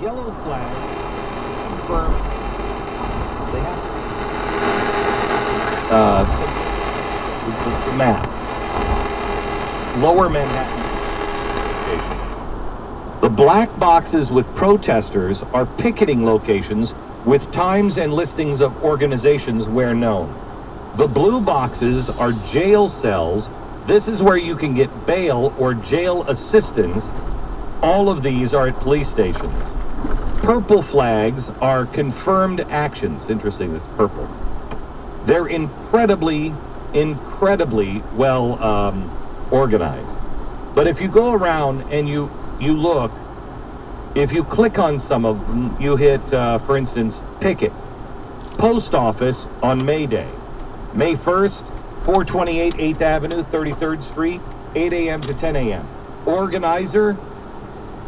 yellow flag confirmed they have the map. Lower Manhattan. The black boxes with protesters are picketing locations with times and listings of organizations where known. The blue boxes are jail cells. This is where you can get bail or jail assistance. All of these are at police stations. Purple flags are confirmed actions. Interesting, it's purple. They're incredibly well organized. But if you go around and you look, if you click on some of them, you hit, for instance, picket. Post office on May Day. May 1st, 428 8th Avenue, 33rd Street, 8 a.m. to 10 a.m. Organizer,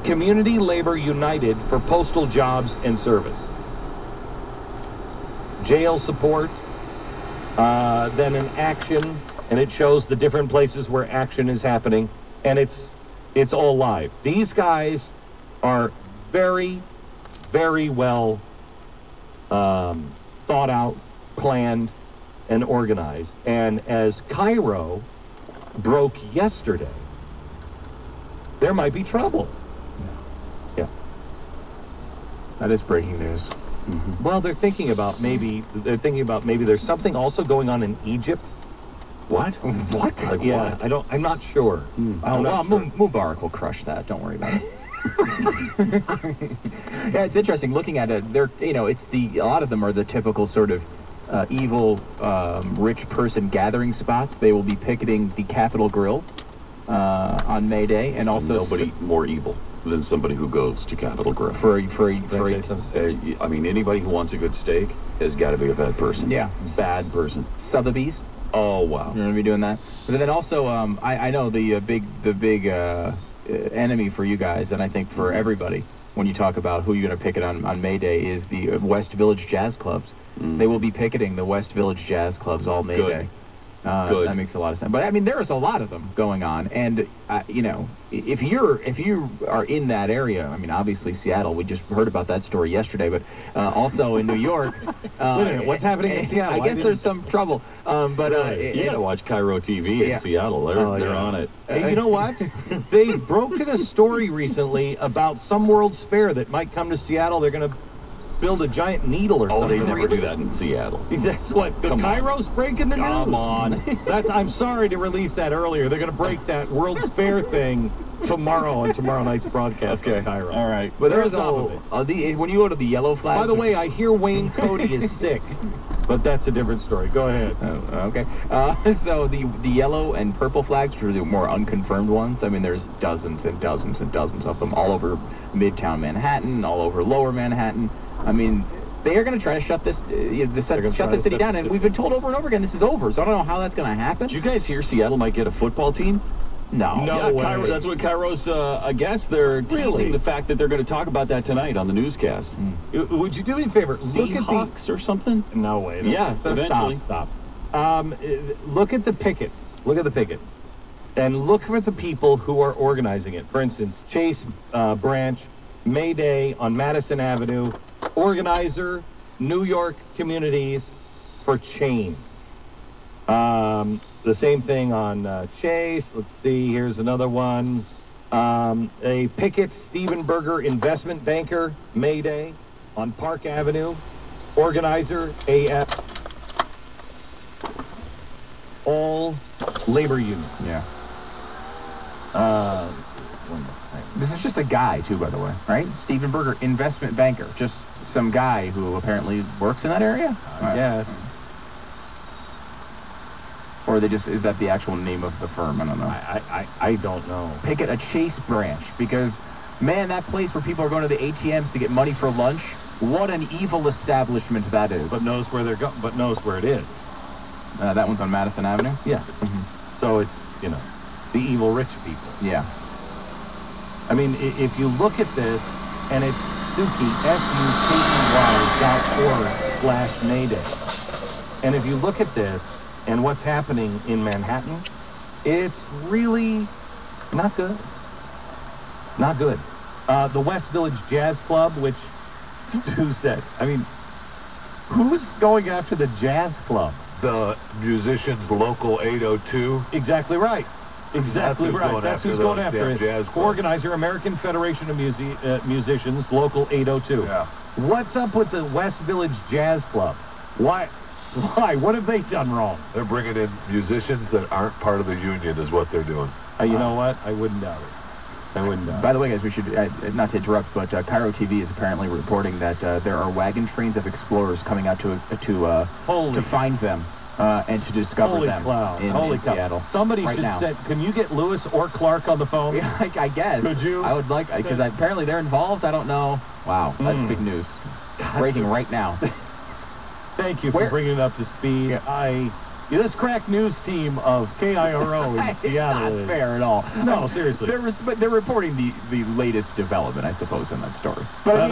Community Labor United for Postal Jobs and Service. Jail support, then an action, and it shows the different places where action is happening, and it's all live. These guys are very, very well thought out, planned, and organized. And as Cairo broke yesterday, there might be trouble. Yeah. That is breaking news. Mm-hmm. Well, they're thinking about maybe there's something also going on in Egypt. What? What? Like yeah, what? I'm not sure. Mubarak will crush that. Don't worry about it. Yeah, it's interesting looking at it. They're, it's a lot of them are the typical sort of evil, rich person gathering spots. They will be picketing the Capitol Grill on May Day, and also nobody more evil than somebody who goes to Capitol Grill. I mean, anybody who wants a good steak has got to be a bad person. Yeah, bad person. Sotheby's. Oh wow, you're gonna be doing that. But then also, I know the big enemy for you guys, and I think for everybody, when you talk about who you're gonna picket on May Day, is the West Village Jazz Clubs. They will be picketing the West Village Jazz Clubs all May Day. Good. That makes a lot of sense. But I mean, there's a lot of them going on, and if you are in that area, I mean, obviously Seattle. We just heard about that story yesterday, but also in New York. Wait a minute, what's happening in Seattle? I guess there's some trouble. You gotta watch Cairo TV in Seattle. They're on it. Hey, you know what? They broken a story recently about some World's Fair that might come to Seattle. They're going to build a giant needle or something. Oh, they never do that in Seattle. That's what Cairo's breaking the news. Come on. I'm sorry to release that earlier. They're going to break that World's Fair thing tomorrow on tomorrow night's broadcast in Cairo. All right. But there's when you go to the yellow flag. By the way, I hear Wayne Cody is sick, but that's a different story. Go ahead. Okay. So the yellow and purple flags are the more unconfirmed ones. I mean, there's dozens and dozens and dozens of them all over Midtown Manhattan, all over Lower Manhattan. I mean, they are going to try to shut this city down, and we've been told over and over again this is over. So I don't know how that's going to happen. Did you guys hear Seattle might get a football team? No. way. Cairo, that's what Cairo's, I guess they're teasing the fact that they're going to talk about that tonight on the newscast. Would you do me a favor? Look at Seahawks or something? No way. Yeah, eventually. Stop. Look at the picket. Look at the picket. And look for the people who are organizing it. For instance, Chase Branch, May Day on Madison Avenue, organizer, New York Communities for Change. The same thing on Chase. Let's see, here's another one. A picket, Stephen Berger, investment banker, May Day on Park Avenue, organizer, AF. All labor unions. Yeah. This is just a guy, too, by the way, right? Stephen Berger, investment banker. Just some guy who apparently works in that area? Yes. Or is that the actual name of the firm? I don't know. I don't know. Picket a Chase branch, because, man, that place where people are going to the ATMs to get money for lunch, what an evil establishment that is. But knows where they're going. But knows where it is. That one's on Madison Avenue? Yeah. So it's, the evil rich people. Yeah. I mean, if you look at this, and it's Suki, SUKY.org/Mayday. And if you look at this, and what's happening in Manhattan, it's really not good. Not good. The West Village Jazz Club, which, who said? I mean, who's going after the Jazz Club? The musicians local 802. Exactly right. Exactly right. That's who's going after it. Jazz Organizer, American Federation of Musicians, Local 802. Yeah. What's up with the West Village Jazz Club? Why? Why? What have they done wrong? They're bringing in musicians that aren't part of the union is what they're doing. You know what? I wouldn't doubt it. I wouldn't doubt it. By the way, guys, we should, not to interrupt, but Cairo TV is apparently reporting that there are wagon trains of explorers coming out to find them. And to discover them in Seattle. Somebody right should now. say, can you get Lewis or Clark on the phone? Yeah, I guess. Could you? I would like, because apparently they're involved. I don't know. Wow, that's big news. Breaking right now. Thank you for bringing it up to speed. Yeah. This crack news team of KIRO in Seattle not fair at all. No, seriously. They're reporting the latest development, I suppose, in that story. But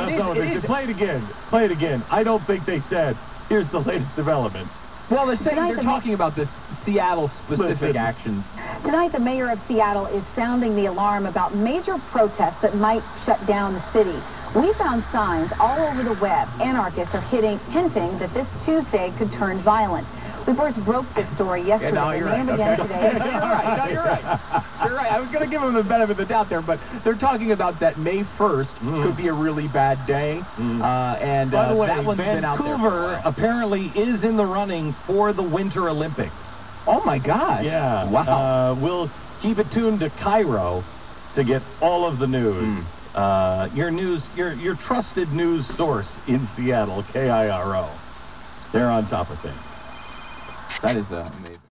play it again. Play it again. I don't think they said, here's the latest development. Well, they're talking about this Seattle-specific actions. Tonight, the mayor of Seattle is sounding the alarm about major protests that might shut down the city. We found signs all over the web. Anarchists are hinting that this Tuesday could turn violent. We first broke this story yesterday. Yeah, no, you're right. Again today. You're right. No, you're right. You're right. I was going to give them the benefit of the doubt there, but they're talking about that May 1st could be a really bad day. And by the way, that one's been out there. Vancouver apparently is in the running for the Winter Olympics. Oh, my God. Yeah. Wow. We'll keep it tuned to Cairo to get all of the news. Your trusted news source in Seattle, KIRO. They're on top of things. That is amazing.